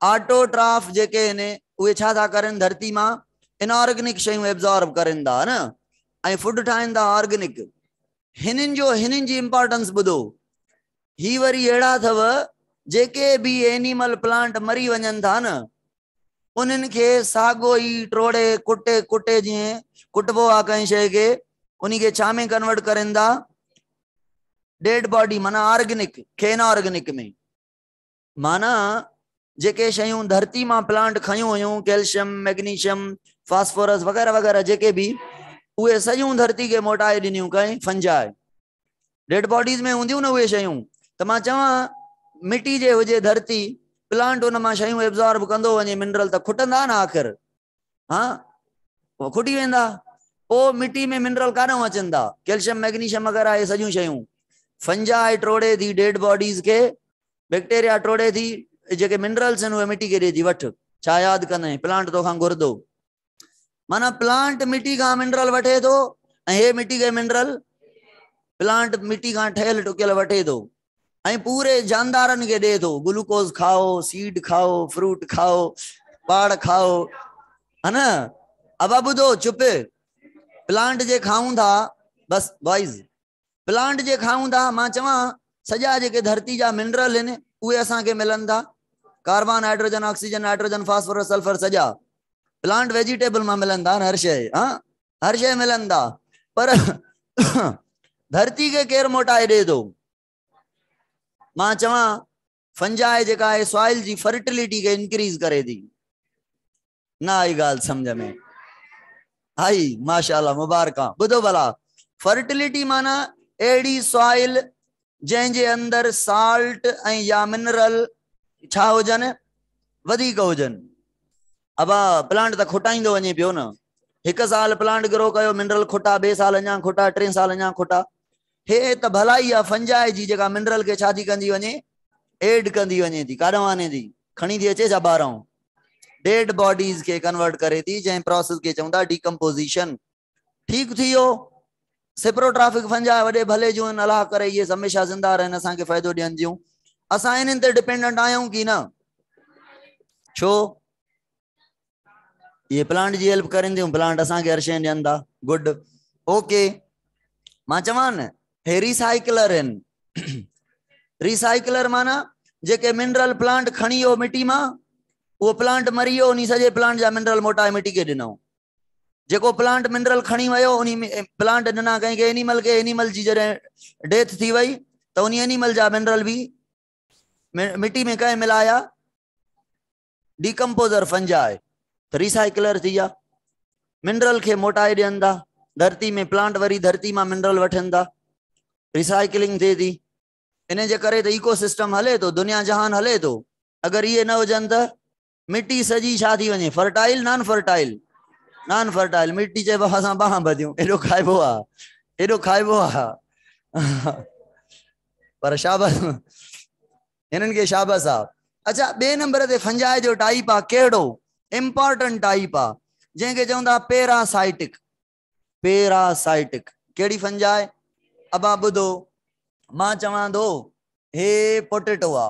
ऑटोट्राफ जेके आहिनि उहे छा था करनि? धरती मां इनऑर्गेनिक शयूं एब्जॉर्ब करनि था, न, ऐं फूड ठाहिनि था ऑर्गेनिक। हिननि जी इंपॉर्टेंस ॿुधो। ही वरी अहिड़ा अथव जेके भी एनिमल प्लांट मरी वञनि था न, उन्हनि खे साॻो ई टोड़े कुटे कुटे, जीअं कुटबो आहे कंहिं शइ खे, उन खे छा में कन्वर्ट करनि था? डेड बॉडी माना ऑर्गेनिक खे इनऑर्गेनिक में। माना जेके शयूं धरती मां प्लांट खयूं हुयूं, कैल्शियम, मैग्नीशियम, फास्फोरस वग़ैरह वग़ैरह जेके भी, उहे सॼियूं धरती के मोटाए ॾिनियूं कंहिं? फंजाए। डेड बॉडीज में हूंदियूं न उहे शयूं, त मां चवां मिट्टी जे हुजे धरती, प्लांट उन मां शयूं एब्जॉर्ब कंदो वञे मिनरल, त खुटंदा न आख़िर, हाँ वो खुटी वेंदा। पोइ मिट्टी में मिनरल काॾों अचनि था, कैल्शियम मैग्नीशियम वग़ैरह ये सॼियूं शयूं। फंजाई टोड़े थी डेड बॉडीज के, बैक्टीरिया टोड़े थी जेके मिनरल्स आहिनि उहे मिट्टी खे ॾिए थी वठ। छा यादि कंदे प्लांट तोखां घुरंदो, माना प्लांट मिट्टी खां मिनरल वठे थो ऐं हे मिट्टी के मिनरल प्लांट मिट्टी खां ठहियल टुकियल वठे थो ऐं पूरे जानदारनि खे ॾिए थो। ग्लूकोज खाओ, सीड खाओ, फ्रूट खाओ, पाड़ खाओ, है ना। अब ॿुधो चुप, प्लांट जे खाऊं था, बस बॉइज प्लांट जे खाऊं था, मां चवां सॼा जेके धरती जा मिनरल आहिनि उहे असांखे मिलनि था, carbon hydrogen oxygen nitrogen phosphorus sulphur सॼा प्लांट वेजिटेबल में मिलन था, हर शय, हाँ हर शय मिलन था, पर धरती के केर मोटाए दे दो। मां चवां फंजाई जेका है सॉइल जी फर्टिलिटी के इंक्रीज करे थी। ना आई गाल समझ में आई, माशाल्लाह मुबारका। बुधो भला, फर्टिलिटी माना एडी सॉइल जंहिंजे अंदर साल्ट या मिनरल छा हुजन वधिक हुजन। अब प्लांट तो खुटाइंदो वञे पियो न, एक साल प्लांट ग्रो कयो मिनरल खुटा, बे साल अञा खुटा, 3 साल अञा खुटा। हे त भलाई आहे फंजाई जी जेका मिनरल के छा थी कंदी वञे, एड कंदी वञे थी, काॾों आने थी, खणी थी अचे छा ॿाहिरां, डेड बॉडीज के कन्वर्ट करे थी, जंहिं प्रोसेस के चवंदा डिकम्पोजिशन। ठीक थी वियो, सिप्रोट्राफिक फंजाई वॾे भले जूं अलाह करे ये हमेशा ज़िंदा रहन, असांखे फ़ाइदो ॾियनि थियूं। असां इन्हनि ते डिपेंडेंट आहियूं की न, छो ये प्लांट जी हेल्प करनि थियूं, प्लांट असांखे हर शइ ॾियनि था, गुड ओके। मां चवां न हे रिसाइकलर आहिनि। रिसाइकलर माना जेके मिनरल प्लांट खणी वियो मिट्टी मां, वो प्लांट मरी वियो, उन सॼे प्लांट जा मिनरल मोटाए मिट्टी के ॾिनो। जेको प्लांट मिनरल खणी वियो उन प्लांट ॾिना कंहिंखे एनिमल के, एनिमल जी जॾहिं डेथ थी वई त उन एनिमल जा मिनरल भी मिट्टी में कंहिं मिलाया, डिकम्पोजर फंजाई, तो रिसाइकलर थी विया, मिनरल के मोटाए ॾियनि था। धरती में प्लांट वरी धरती मां मिनरल वठनि था, रिसाइकलिंग थिए थी। इन जे करे त इकोसिस्टम हले थो, दुनिया जहान हले थो। अगर ये न हुजनि त मिट्टी सजी छा थी वञे, fertile non fertile, non fertile मिट्टी चइबो असां बाह बदियूं, एॾो खाइबो आहे, एॾो खाइबो आहे। पर शाबाश इन्हनि खे शाबाश आहे। अच्छा ॿिए नंबर ते फंजाई जो टाइप आहे कहिड़ो, इंपॉर्टेंट टाइप आहे, जंहिंखे चवंदा पैरासाइटिक। पैरासाइटिक केड़ी फंजाई, अब ॿुधो मां चवां थो हे पोटेटो आ,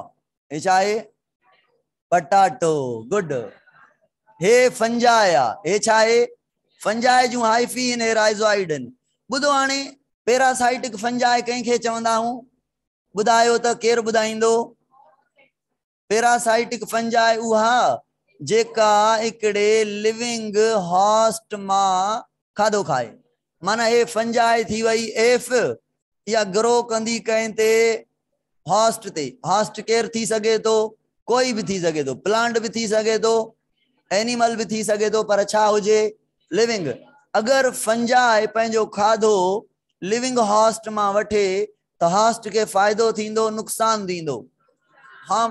हे छा आहे पटाटो, गुड। हे फंजाई आ, हे छा आहे फंजाई जूं हाइफी इन राइजोइड इन। ॿुधो हाणे पैरासाइटिक फंजाई कंहिंखे चवंदा हूं, ॿुधायो त केर ॿुधाईंदो। पैरासाइटिक फंजाई उहा जेका हिकड़े लिविंग हॉस्ट मां खाधो खाए, माना हे फंजाई थी वई एफ, या ग्रो कंदी कंहिं ते हॉस्ट ते। हॉस्ट केर थी सके तो, कोई भी थी सके तो, प्लांट भी थी सके तो, एनिमल भी थी सके तो, पर छा हुजे लिविंग। अगर फंजाई पंहिंजो खाधो लिविंग हॉस्ट मां वठे तो हॉस्ट के फायदो थींदो, नुकसान थींदो। हाँ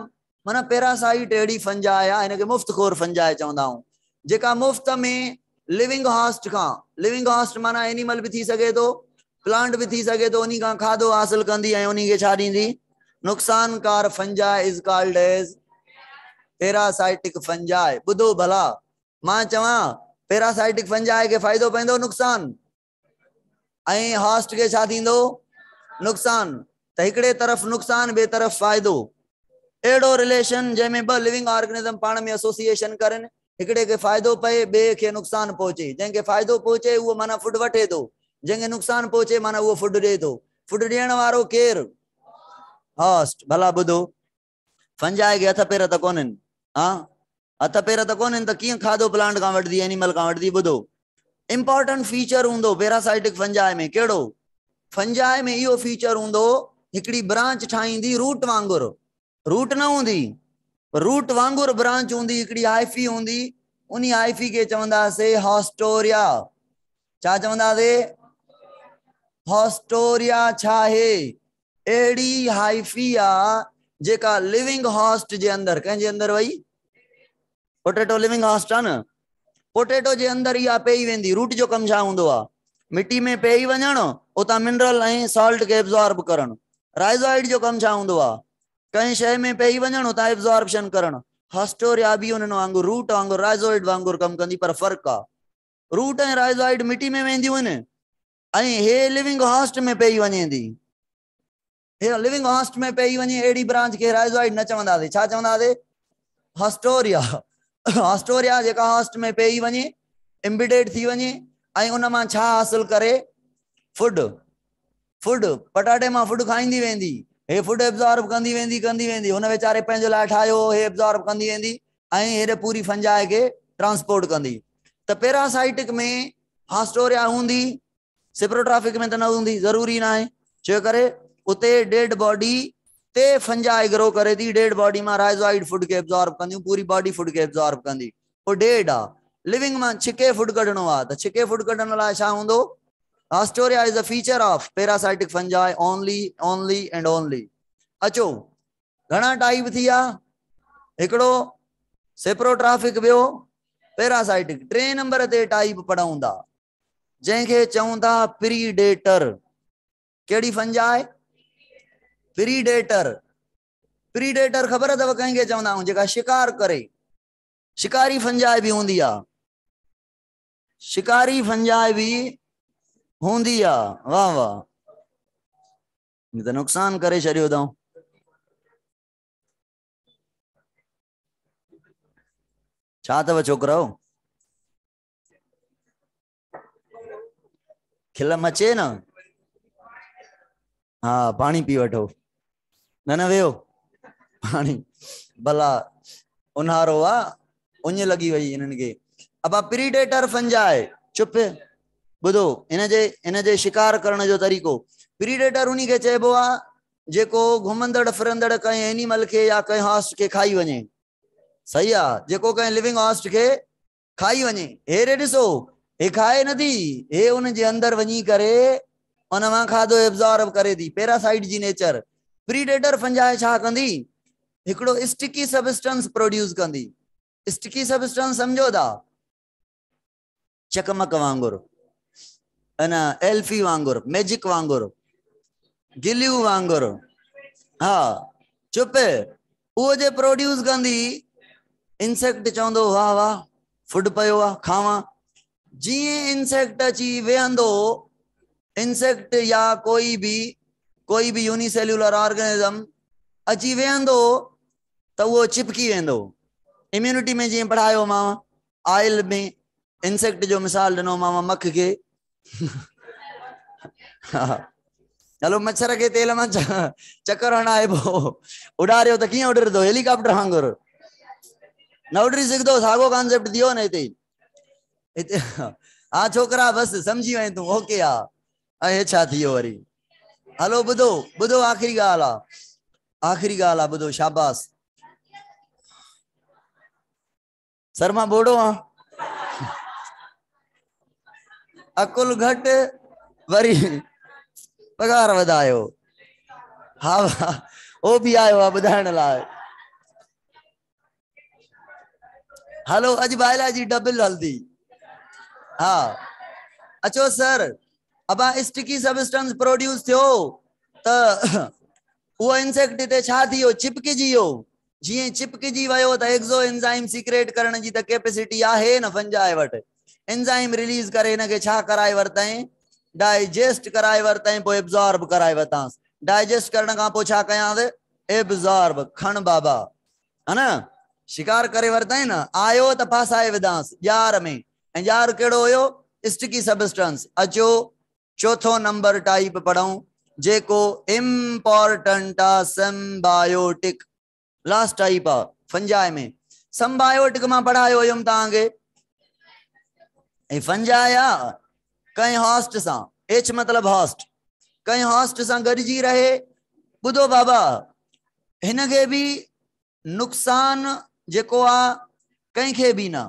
माना पैरासाइट अहिड़ी फंजाई आहे, इनके मुफ्तखोर फंजाई चवंदा आहियूं, जेका मुफ्त में लिविंग हॉस्ट खां, लिविंग हॉस्ट माना एनिमल भी थी सके तो, प्लांट भी थी सके तो, उन्हीं खां खाधो हासिल कंदी ऐं उन्हीं खे छा ॾींदी, नुकसानकार fungi is called as parasitic fungi. ॿुधो भला, मां चवां पैरासाइटिक फंजाई के फायदो पवंदो, नुकसान, ऐं हॉस्ट के छा थींदो, नुकसान। त हिकड़े तरफ़ नुकसान, ॿिए तरफ़ फायदो, एड़ो रिलेशन जंहिंमें ॿ लिविंग ऑर्गेनिज्म पाण में एसोसिएशन करनि, हिकड़े के फायदो पए, ॿिए खे नुकसान पहुचे। जंहिंखे फायदो पहुचे उहो माना फूड वठे थो, जंहिंखे नुकसान पहुचे माना उहो फूड ॾे थो। फूड ॾियण वारो केर, हॉस्ट। भला ॿुधो फंजाई के हथ पेर त कोन्हनि, हाँ हथ पेर त कोन्हनि, त कीअं खाधो प्लांट खां वठदी, एनिमल खां वठदी। ॿुधो इंपॉर्टेंट फीचर हूंदो पैरासाइटिक फंजाई में, कहिड़ो, फंजाई में इहो फीचर हूंदो, हिकड़ी ब्रांच ठाहींदी रूट वांगुरु, रूट न हूंदी, रूट वांगुरु ब्रांच हूंदी, हिकड़ी हाइफी हूंदी, उन हाइफी के चवंदासीं हॉस्टोरिया। छा चवंदासीं, हॉस्टोरिया छा है, एड़ी हाइफी आ जेका लिविंग हॉस्ट जे अंदर कंहिंजे अंदर वई पोटेटो लिविंग हॉस्ट आहे न पोटेटो जे अंदर इहा पेई वेंदी रूट जो कम छा हूंदो आहे मिट्टी में पेई वञण उतां मिनरल ऐं सॉल्ट खे एब्जॉर्ब करण राइज़ोइड जो कम छा हूंदो आहे कंहिं शइ में पेई वञण उतां एब्जॉर्प्शन करण हॉस्टोरिया बि उन्हनि वांगुरु रूट वांगुरु राइज़ोइड वांगुरु कम कंदी पर फर्क़ु आहे रूट ऐं राइज़ोइड मिट्टी में वेंदियूं आहिनि ऐं हे लिविंग हॉस्ट में पेई वञे थी हे लिविंग हॉस्ट में पेई वञे अहिड़ी ब्रांच खे राइज़ोइड न चवंदासीं छा चवंदासीं हॉस्टोरिया हॉस्टोरिया जेका हॉस्ट में पेई वञे एम्बिडेड थी वञे ऐं उन मां छा हासिल करे फूड फूड पटाटे मां फूड खाईंदी वेंदी हे फूड एब्जॉर्ब कंदी वेंदी हुन वीचारे पंहिंजे लाइ ठाहियो हे एब्जॉर्ब कंदी वेंदी ऐं हेॾे पूरी फंजाए खे ट्रांसपोर्ट कंदी त पैरासाइटिक में हॉस्टोरिया हूंदी सिप्रोट्रॉफिक में त न हूंदी ज़रूरी न आहे छो करे उते डेड बॉडी ते फंजाए ग्रो करे थी डेड बॉडी मां राइज़ोइड फूड खे एब्जॉर्ब कंदियूं पूरी बॉडी फूड खे एब्जॉर्ब कंदी वो डेड आहे लिविंग मां छिके फूड कढणो आहे त छिके फूड कढण लाइ छा हूंदो haustoria is a feature of parasitic fungi only and only अचो घणा टाइप थी विया हिकिड़ो सेप्रोट्रॉफिक ॿियो पैरासाइटिक 3 नंबर ते टाइप पढ़ूं था जंहिंखे चऊं था प्रीडेटर कहिड़ी फंजाई प्रीडेटर प्रीडेटर ख़बर अथव कंहिंखे चवंदा आहियूं जेका शिकार करे शिकारी फंजाई बि हूंदी आहे शिकारी फंजाई बि हूंदी आहे वाह वाह त नुक़सान करे छॾियो अथऊं छा अथव छोकिरो खिल मचे न हा पाणी पी वठो न वेहो पाणी भला उन्हारो आहे उञ लॻी वई हिननि खे अब प्रीडेटर फंजाई चुप ॿुधो इनजे शिकार करण जो तरीक़ो प्रीडेटर उन्ही खे चइबो आहे जेको घुमंदड़ फिरंदड़ कंहिं एनिमल खे या कंहिं हॉस्ट खे खाई वञे सही आहे जेको कंहिं लिविंग हॉस्ट खे खाई वञे हेरे ॾिसो हे खाए नथी हे उन जे अंदर वञी करे उन मां खाधो एब्जॉर्ब करे थी पैरासाइट जी नेचर प्रीडेटर फंजाई छा कंदी हिकिड़ो स्टिकी सबस्टेंस प्रोड्यूस कंदी स्टिकी सबस्टेंस समझो था चकमक वांगुरु अना एल्फी वांगुरु मैजिक वांगुरु गिलियू वांगुरु हा चुप उहो जे प्रोड्यूस कंदी इंसेक्ट चवंदो वाह वाह फूड पयो आहे खावां जीअं इंसेक्ट अची वेहंदो इंसेक्ट या कोई भी यूनिसेल्युलर ऑर्गेनिज्म अची वेहंदो त उहो चिपकी वेंदो इम्यूनिटी में जीअं पढ़ायो मां ऑयल में इंसेक्ट जो मिसाल ॾिनो मां मख खे हलो मच्छर के तेल में चक्कर हणाए उड़ारियो त कीअं उड़ंदो हेलीकॉप्टर वांगुरु न उड़री सघंदो साॻियो कॉन्सेप्ट दियो न हिते हा छोकरा बस समझी वई तूं ओके हे छा थियो वरी हलो ॿुधो ॿुधो आखिरी ॻाल्हि आहे ॿुधो शाबाश सर मां बोड़ो अकुल घट वरी पगार वधायो हा वो भी आयो आहे ॿुधाइण लाइ हलो अज बायोलॉजी डबल हल्दी हाँ अचो सर अब स्टिकी सबस्टेंस प्रोड्यूस थियो त वो इंसेक्ट ते छा थियो चिपकिजी वियो जीअं चिपकिजी वियो त एक्सो एंजाइम सीक्रेट करण जी त कैपेसिटी आहे न फंजाई वटि एंजाइम रिलीज करे इनके छा कराए वरतई डाइजेस्ट कराए वरतई पोइ एब्जॉर्ब कराए वरतांस डाइजेस्ट करण का पोइ छा कयांस एब्जॉर्ब खण बाबा है ना शिकार करे वरतई न आयो त फासाए विधांस जार में ऐं जार केड़ो होयो स्टिकी सबस्टेंस अचो चौथो नंबर टाइप पढ़ूं जेको इम्पोर्टेंट आ सिम्बायोटिक लास्ट टाइप आ फंजाई में सिम्बायोटिक मां पढ़ायो हुयम तांगे ए फंजाई आ कई हॉस्ट सा एच मतलब हॉस्ट कई हॉस्ट सा गॾिजी रहे बुधो बाबा हिनके भी नुकसान जेको आ कई के भी ना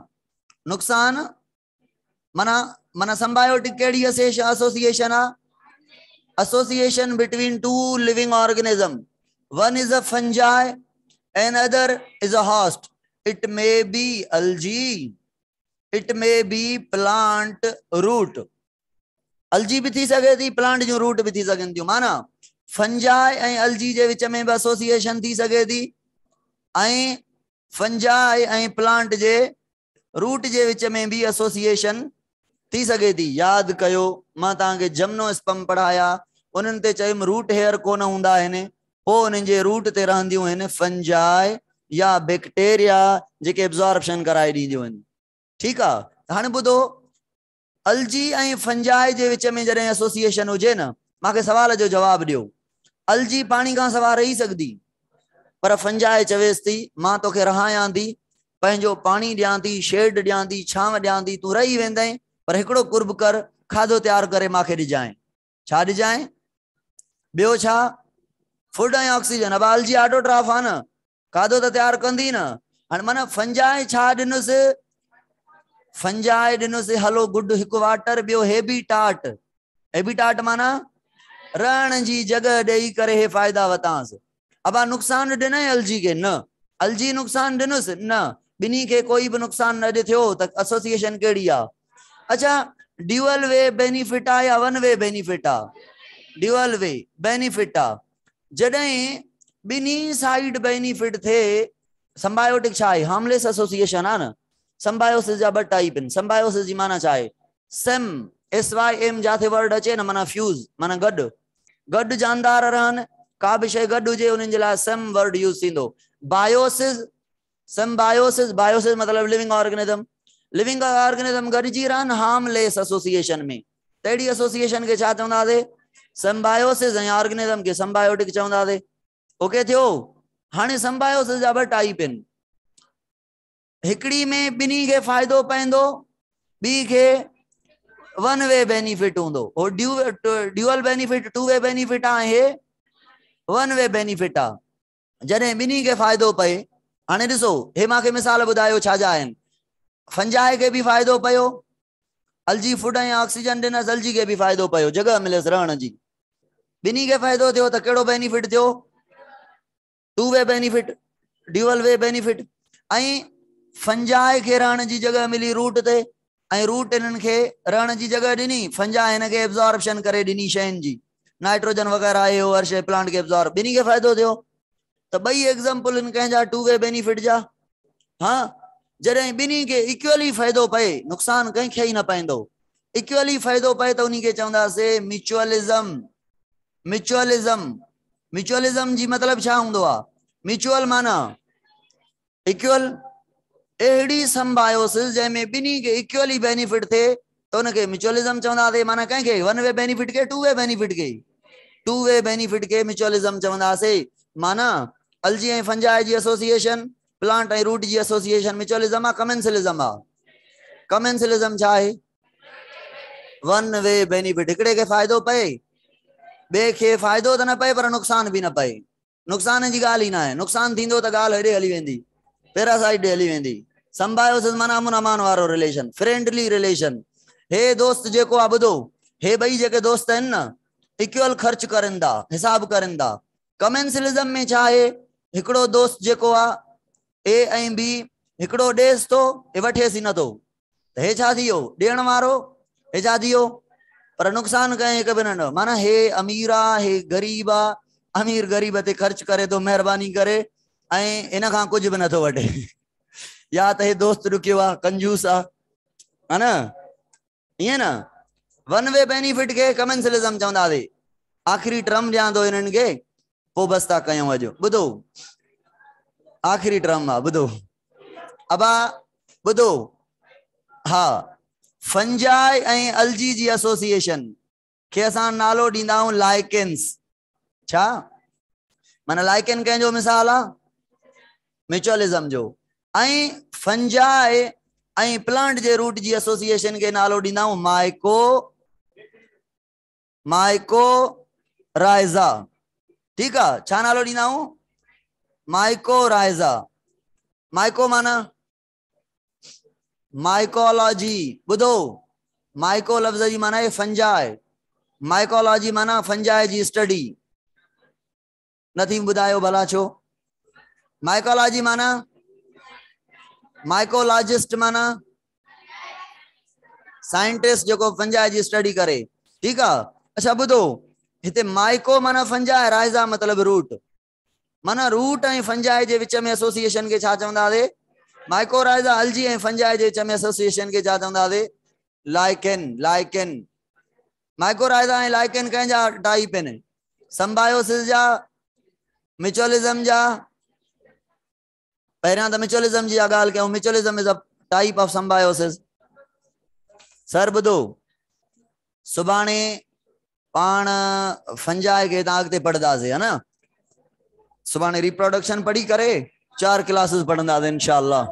नुकसान मना मना सिम्बायोटिक केड़ी एसोसिएशन आ association between two living organisms. One is a fungi, another is a host. It may be algae, it may be plant root. Algae भी थी सके थी, plant जो root भी थी सकें थियूं. माना fungi ऐं algae जे विच में भी association थी सके थी, ऐं fungi ऐं plant जे root जे विच में भी association थी सके थी. याद कयो मां तव्हांखे जिम्नोस्पर्म पढ़ाया, उन्हनि ते चयुमि रूट हेयर कोन हूंदा आहिनि, पोइ उन्हनि जे रूट ते रहंदियूं आहिनि फंजाई या बैक्टीरिया जेके एब्जॉर्प्शन कराए ॾींदियूं आहिनि. ठीकु आहे. हाणे ॿुधो, अलजी ऐं फंजाई जे विच में जॾहिं एसोसिएशन हुजे न, मूंखे सवाल जो जवाबु ॾियो. अलजी पाणी खां सवाइ रही सघंदी, पर फंजाई चवेसि थी मां तोखे रहायां थी, पंहिंजो पाणी ॾियां थी, शेड ॾियां थी, छांव ॾियां थी, तूं रही वेंदे, पर हिकिड़ो कुर्ब कर, खाधो तैयार करे मूंखे ॾिजांइ. छा ॾिजांइ? ॿियो छा? फूड ऐं ऑक्सीजन. अब अलजी ऑटोट्रॉफ आहे न, खाधो त तैयार कंदी न. हाणे माना फंजाई छा ॾिनुसि? फंजाई ॾिनुसि हलो गुड हिकु वाटर, ॿियो हेबिटाट. हेबिटाट माना रहण जी जॻह ॾेई करे हे फ़ाइदा वतांसि. अब नुक़सान ॾिनई अलजी खे? न. अलजी नुक़सान ॾिनुसि? न. ॿिन्ही खे कोई बि नुक़सान न ॾिए थियो त एसोसिएशन कहिड़ी आहे? अच्छा, ड्यूअल वे बेनिफिट आहे या वन वे बेनिफिट आहे? ड्यूअल वे बेनिफिट आहे. जॾहिं ॿिन्ही साइड बेनिफिट थिए, संबायोटिक छा आहे? हार्मलेस एसोसिएशन आहे न. संबायोसिस जा ॿ टाइप आहिनि. संबायोसिस जी माना छा आहे? सेम, SYM जाथे वर्ड अचे न, माना फ्यूज, माना गॾु गॾु जानदार रहनि. का बि शइ गॾु हुजे उन्हनि जे लाइ सेम वर्ड यूज़ थींदो. बायोसिस, सिम्बायोसिस, बायोसिस मतलब लिविंग ऑर्गेनिज्म, लिविंग ऑर्गेनिज्म गॾिजी रहनि हार्मलेस एसोसिएशन में, तहिड़ी एसोसिएशन खे छा चवंदासीं? सिम्बायोसिस. ऐं ऑर्गेनिज्म खे सिम्बायोटिक चवंदासीं. ओके थियो? हाणे सिम्बायोसिस जा ॿ टाइप आहिनि. हिकिड़ी में ॿिन्ही खे फ़ाइदो पवंदो, ॿी खे वन वे बेनिफिट हूंदो. हो dual benefit, two way benefit आहे, वन वे बेनिफिट आहे. जॾहिं ॿिन्ही खे फ़ाइदो पए, हाणे ॾिसो हे मूंखे मिसाल ॿुधायो छा जा आहिनि. फंजाई खे बि फ़ाइदो पियो, अलजी फूड ऐं ऑक्सीजन ॾिनसि, अलजी खे बि फ़ाइदो पियो, जॻह मिलियसि रहण जी. ॿिन्ही खे फ़ाइदो थियो त कहिड़ो बेनिफिट थियो? टू वे बेनिफिट, ड्यूअल वे बेनिफिट. ऐं फंजाई खे रहण जी जॻह मिली रूट ते, ऐं रूट इन्हनि खे रहण जी जॻह ॾिनी, फंजाई हिन खे एब्जॉर्प्शन करे ॾिनी शयुनि जी, नाइट्रोजन वग़ैरह आहे, हर शइ प्लांट खे एब्जॉर्ब, ॿिन्ही खे फ़ाइदो थियो. त ॿई एग्जाम्पल आहिनि कंहिंजा टू वे बेनिफिट जा. हाँ, जॾहिं ॿिन्ही खे इक्वली फ़ाइदो पए, नुक़सान कंहिंखे ई न पवंदो, इक्वली फ़ाइदो पए त उन खे चवंदासीं म्यूचुअलिज्म. म्यूचुअलिज्म, म्यूचुअलिज्म जी मतलब छा हूंदो आहे? म्यूचुअल माना इक्वल. अहिड़ी संबायोसिस जंहिंमें ॿिन्ही खे इक्वली बेनिफिट थिए त उनखे म्यूचुअलिज्म चवंदासीं. माना कंहिंखे? वन वे बेनिफिट खे, टू वे बेनिफिट खे, टू वे बेनिफिट खे म्यूचुअलिज्म चवंदासीं. माना अलजी ऐं फंजाई जी एसोसिएशन, प्लांट ऐं रूट जी एसोसिएशन म्यूचुअलिज्म आहे. कमेंसलिज्म आहे. कमेंसलिज्म छा आहे? One way benefit. हिकिड़े खे फ़ाइदो पए, ॿिए खे फ़ाइदो त न पए पर नुक़सान बि न पए. नुक़सान जी ॻाल्हि ई न आहे. नुक़सान थींदो त ॻाल्हि हेॾे हली वेंदी, पैरासाइड हली वेंदी. संबायोसिस माना अमन अमान वारो रिलेशन, फ्रेंडली रिलेशन. हे दोस्त जेको आहे, ॿुधो, हे ॿई जेके दोस्त आहिनि न, इक्वल ख़र्च करनि था, हिसाब करनि था. कमेंसलिज्म में छा आहे? हिकिड़ो दोस्त जेको आहे ए ऐं बी, हिकिड़ो ॾेसि थो, हे वठेसि ई नथो, त हे छा थी वियो? ॾियण वारो. हे छा थी वियो? पर नुक़सान कंहिं हिक बि न. माना हे अमीर आहे, हे ग़रीब आहे, अमीर ग़रीब ते ख़र्च करे थो महिरबानी करे, ऐं इन खां कुझु बि नथो वठे. या त हे दोस्त ॾुखियो आहे, कंजूस आहे, है न? ईअं न. वन वे बेनिफिट खे कमेंसलिज्म चवंदासीं. आख़िरी टर्म ॾियां थो हिननि खे, पोइ बसि था कयूं. अॼु ॿुधो, आख़िरी टर्म आहे, ॿुधो. अबा ॿुधो, हा, फंजाई ऐं अलजी जी एसोसिएशन खे असां नालो ॾींदा आहियूं लाइकेंस. छा माना? लाइकेन कंहिंजो मिसाल आहे? म्यूचुअलिज्म जो. ऐं फंजाई ऐं प्लांट जे रूट जी एसोसिएशन खे नालो ॾींदा आहियूं माइकोराइज़ा. ठीकु आहे. छा नालो ॾींदा आहियूं? माइकोराइज़ा. माइको माना माइकोलॉजी. ॿुधो, माइको लफ़्ज़ जी माना आहे फंजाई, माइकोलॉजी माना फंजाई जी स्टडी नथी बुधायो भला छो। माइकोलॉजी माना माइकोलॉजिस्ट माना साइंटिस्ट जो फंजाई जी स्टडी करे। ठीक है। अच्छा बुधो हिते माइको माना फंजाई राइजा मतलब रूट माना रूट ऐं फंजाई जे विच में एसोसिएशन के छा चवंदा से माइकोराइजा अलजी ऐं फंजाई जे विच में एसोसिएशन के छा चवंदा से लाइकेन। लाइकेन माइकोराइजा ऐं लाइकेन कंहिंजा टाइप आहिनि संबायोसिस जा म्यूचुअलिज्म जा। पहिरियां त म्यूचुअलिज्म जी ॻाल्हि कयूं। Mutualism is a type of symbiosis. Sir ॿुधो सुभाणे पाण फंजाई के तव्हां अॻिते पढ़ंदासीं है ना। सुभाणे रिप्रोडक्शन पढ़ी करे 4 क्लासेस पढ़ंदासीं इंशाअल्लाह।